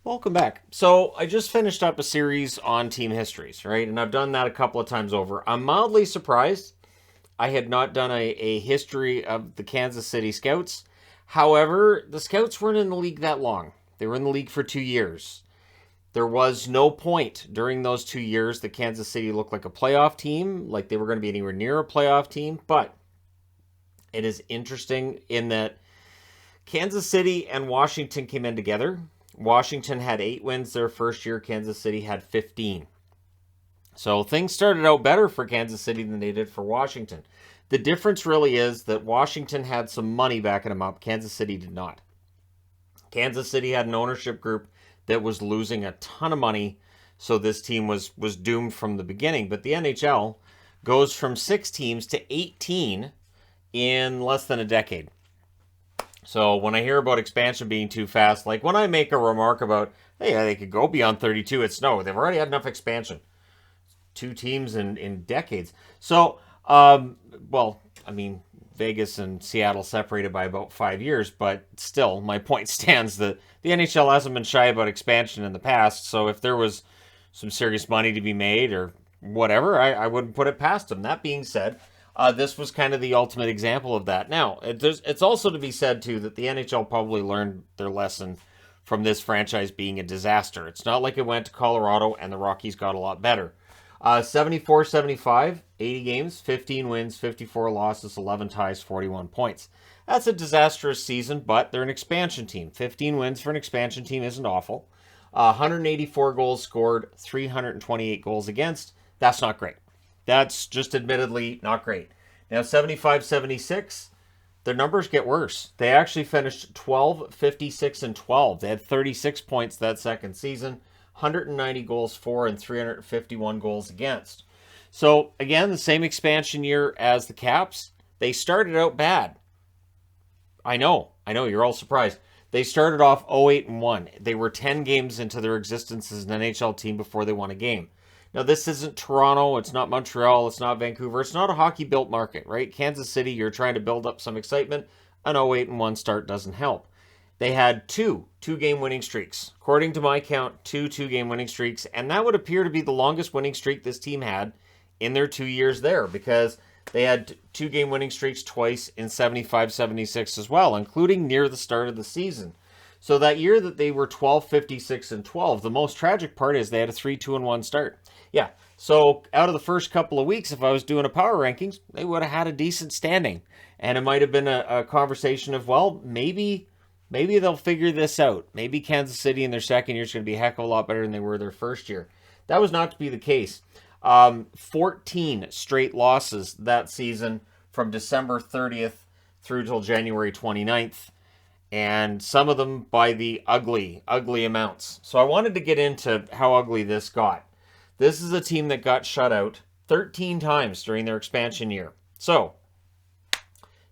Welcome back. So, I just finished up a series on team histories, right? And I've done that a couple of times over. I'm mildly surprised I had not done a history of the Kansas City Scouts. However, the Scouts weren't in the league that long, they were in the league for 2 years. There was no point during those 2 years that Kansas City looked like a playoff team, like they were going to be anywhere near a playoff team. But it is interesting in that Kansas City and Washington came in together. Washington had 8 wins their first year, Kansas City had 15. So things started out better for Kansas City than they did for Washington. The difference really is that Washington had some money backing them up, Kansas City did not. Kansas City had an ownership group that was losing a ton of money, so this team was doomed from the beginning. But the NHL goes from 6 teams to 18 in less than a decade. So when I hear about expansion being too fast, like when I make a remark about, hey, they could go beyond 32, it's no, they've already had enough expansion. 2 teams in decades. So, well, I mean, Vegas and Seattle separated by about 5 years, but still, my point stands that the NHL hasn't been shy about expansion in the past. So if there was some serious money to be made or whatever, I wouldn't put it past them. That being said, this was kind of the ultimate example of that. Now, it's also to be said, too, that the NHL probably learned their lesson from this franchise being a disaster. It's not like it went to Colorado and the Rockies got a lot better. 74-75, 80 games, 15 wins, 54 losses, 11 ties, 41 points. That's a disastrous season, but they're an expansion team. 15 wins for an expansion team isn't awful. 184 goals scored, 328 goals against. That's not great. That's just admittedly not great. Now, 75-76, their numbers get worse. They actually finished 12, 56, and 12. They had 36 points that second season, 190 goals for, and 351 goals against. So, again, the same expansion year as the Caps. They started out bad. I know, you're all surprised. They started off 0-8-1. They were 10 games into their existence as an NHL team before they won a game. Now, this isn't Toronto, it's not Montreal, it's not Vancouver, it's not a hockey-built market, right? Kansas City, you're trying to build up some excitement. An 0-8-1 start doesn't help. They had two-game winning streaks. According to my count, two-game winning streaks, and that would appear to be the longest winning streak this team had in their 2 years there, because they had two-game winning streaks twice in 75-76 as well, including near the start of the season. So that year that they were 12, 56, and 12, the most tragic part is they had a 3-2-1 start. Yeah, so out of the first couple of weeks, if I was doing a power rankings, they would have had a decent standing. And it might have been a conversation of, well, maybe they'll figure this out. Maybe Kansas City in their second year is going to be a heck of a lot better than they were their first year. That was not to be the case. 14 straight losses that season from December 30th through till January 29th. And some of them by the ugly amounts. So I wanted to get into how ugly this got. This is a team that got shut out 13 times during their expansion year. So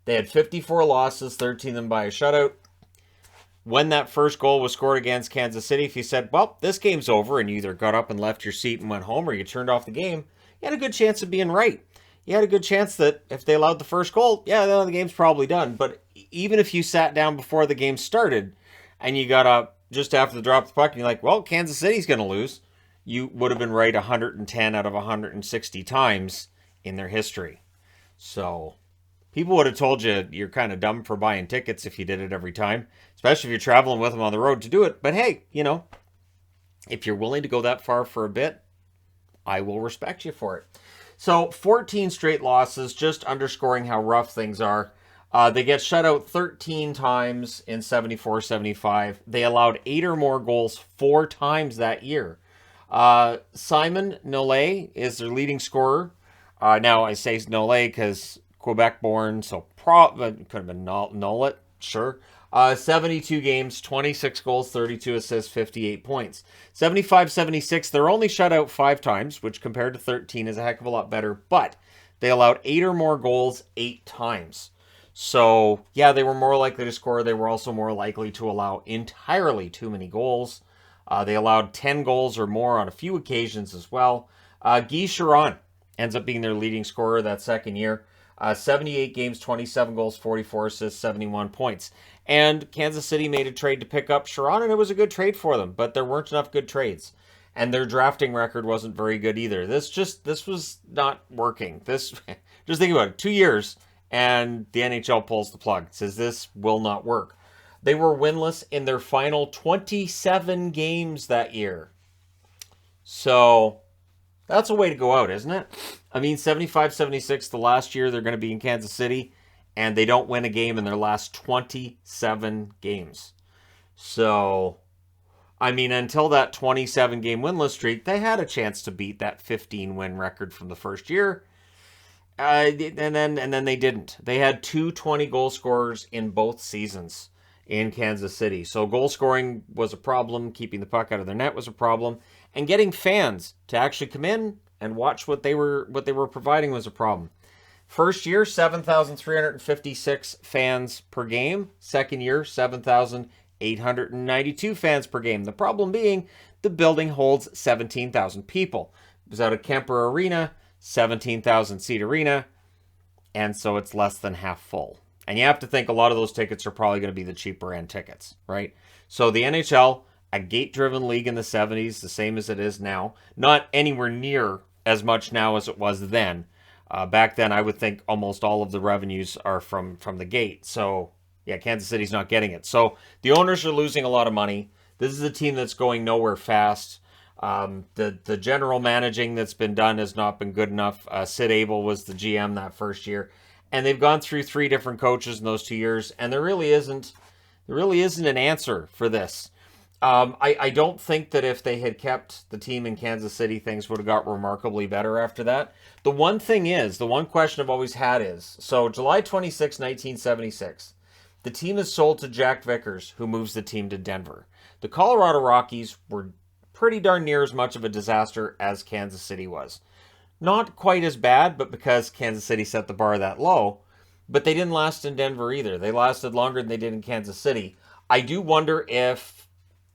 they had 54 losses, 13 of them by a shutout. When that first goal was scored against Kansas City, if you said, well, this game's over, and you either got up and left your seat and went home or you turned off the game, you had a good chance of being right. You had a good chance that if they allowed the first goal, yeah, the game's probably done. But even if you sat down before the game started and you got up just after the drop of the puck and you're like, well, Kansas City's going to lose, you would have been right 110 out of 160 times in their history. So people would have told you you're kind of dumb for buying tickets if you did it every time, especially if you're traveling with them on the road to do it. But hey, if you're willing to go that far for a bit, I will respect you for it. So 14 straight losses, just underscoring how rough things are. They get shut out 13 times in 74-75. They allowed 8 or more goals 4 times that year. Simon Nollet is their leading scorer. Now, I say Nollet because Quebec born, so could have been Nollet, sure. 72 games, 26 goals, 32 assists, 58 points. 75-76, they're only shut out 5 times, which compared to 13 is a heck of a lot better, but they allowed 8 or more goals 8 times. So, yeah, they were more likely to score. They were also more likely to allow entirely too many goals. They allowed 10 goals or more on a few occasions as well. Guy Chiron ends up being their leading scorer that second year. 78 games, 27 goals, 44 assists, 71 points. And Kansas City made a trade to pick up Sharon, and it was a good trade for them, but there weren't enough good trades. And their drafting record wasn't very good either. This was not working. Just think about it. 2 years, and the NHL pulls the plug. Says this will not work. They were winless in their final 27 games that year. So that's a way to go out, isn't it? I mean, 75-76 the last year they're going to be in Kansas City, and they don't win a game in their last 27 games. So, I mean, until that 27-game winless streak, they had a chance to beat that 15-win record from the first year. And then they didn't. They had 2 20-goal scorers in both seasons in Kansas City. So goal scoring was a problem. Keeping the puck out of their net was a problem. And getting fans to actually come in and watch what they were providing was a problem. First year, 7,356 fans per game. Second year, 7,892 fans per game. The problem being the building holds 17,000 people. It was out of Kemper Arena, 17,000 seat arena, and so it's less than half full. And you have to think a lot of those tickets are probably going to be the cheaper end tickets, right? So the NHL, a gate-driven league in the 70s, the same as it is now. Not anywhere near as much now as it was then. Back then, I would think almost all of the revenues are from the gate. So, yeah, Kansas City's not getting it. So the owners are losing a lot of money. This is a team that's going nowhere fast. The general managing that's been done has not been good enough. Sid Abel was the GM that first year. And they've gone through 3 different coaches in those 2 years. And there really isn't an answer for this. I don't think that if they had kept the team in Kansas City, things would have got remarkably better after that. The one question I've always had is, so July 26, 1976, the team is sold to Jack Vickers, who moves the team to Denver. The Colorado Rockies were pretty darn near as much of a disaster as Kansas City was. Not quite as bad, but because Kansas City set the bar that low, but they didn't last in Denver either. They lasted longer than they did in Kansas City. I do wonder if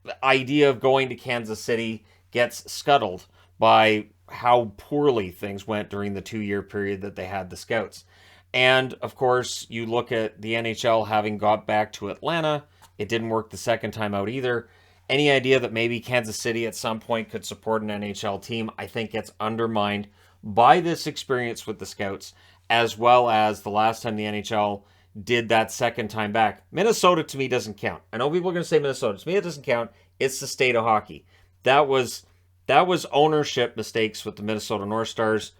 the idea of going to Kansas City gets scuttled by how poorly things went during the 2-year period that they had the scouts. And, of course, you look at the NHL having got back to Atlanta. It didn't work the second time out either. Any idea that maybe Kansas City at some point could support an NHL team, I think gets undermined by this experience with the scouts, as well as the last time the NHL did that second time back. Minnesota, to me, doesn't count. I know people are going to say Minnesota. To me, it doesn't count. It's the state of hockey. That was ownership mistakes with the Minnesota North Stars.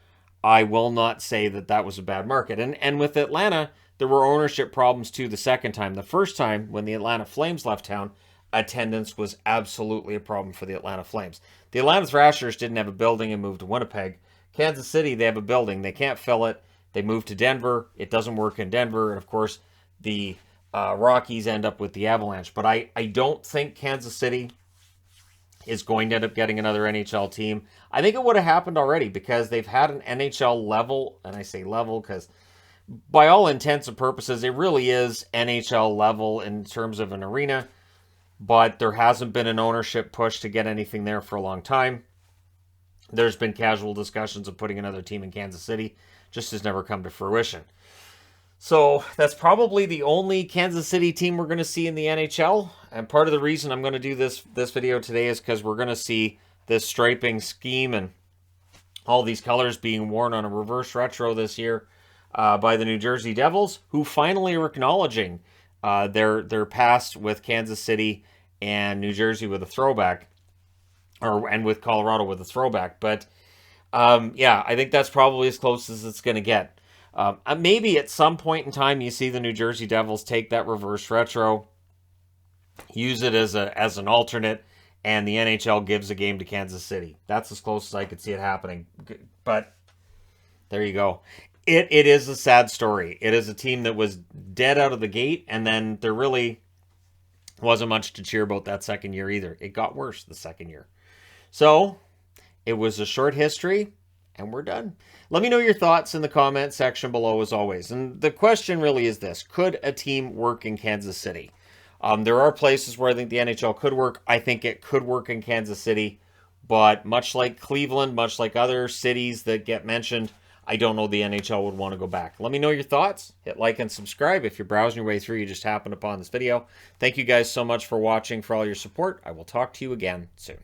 I will not say that was a bad market. And with Atlanta, there were ownership problems too the second time. The first time, when the Atlanta Flames left town, attendance was absolutely a problem for the Atlanta Flames. The Atlanta Thrashers didn't have a building and moved to Winnipeg. Kansas City, they have a building. They can't fill it. They moved to Denver. It doesn't work in Denver. And, of course, the Rockies end up with the Avalanche. But I don't think Kansas City is going to end up getting another NHL team. I think it would have happened already because they've had an NHL level, and I say level because by all intents and purposes, it really is NHL level in terms of an arena. But there hasn't been an ownership push to get anything there for a long time. There's been casual discussions of putting another team in Kansas City. Just has never come to fruition. So that's probably the only Kansas City team we're going to see in the NHL. And part of the reason I'm going to do this video today is because we're going to see this striping scheme and all these colors being worn on a reverse retro this year by the New Jersey Devils, who finally are acknowledging their past with Kansas City and New Jersey with a throwback, and with Colorado with a throwback. But yeah, I think that's probably as close as it's going to get. Maybe at some point in time you see the New Jersey Devils take that reverse retro, use it as an alternate, and the NHL gives a game to Kansas City. That's as close as I could see it happening. But there you go. It is a sad story. It is a team that was dead out of the gate, and then there really wasn't much to cheer about that second year either. It got worse the second year. So it was a short history, and we're done. Let me know your thoughts in the comment section below as always. And the question really is this: could a team work in Kansas City? There are places where I think the NHL could work. I think it could work in Kansas City. But much like Cleveland, much like other cities that get mentioned, I don't know the NHL would want to go back. Let me know your thoughts. Hit like and subscribe. If you're browsing your way through, you just happened upon this video. Thank you guys so much for watching, for all your support. I will talk to you again soon.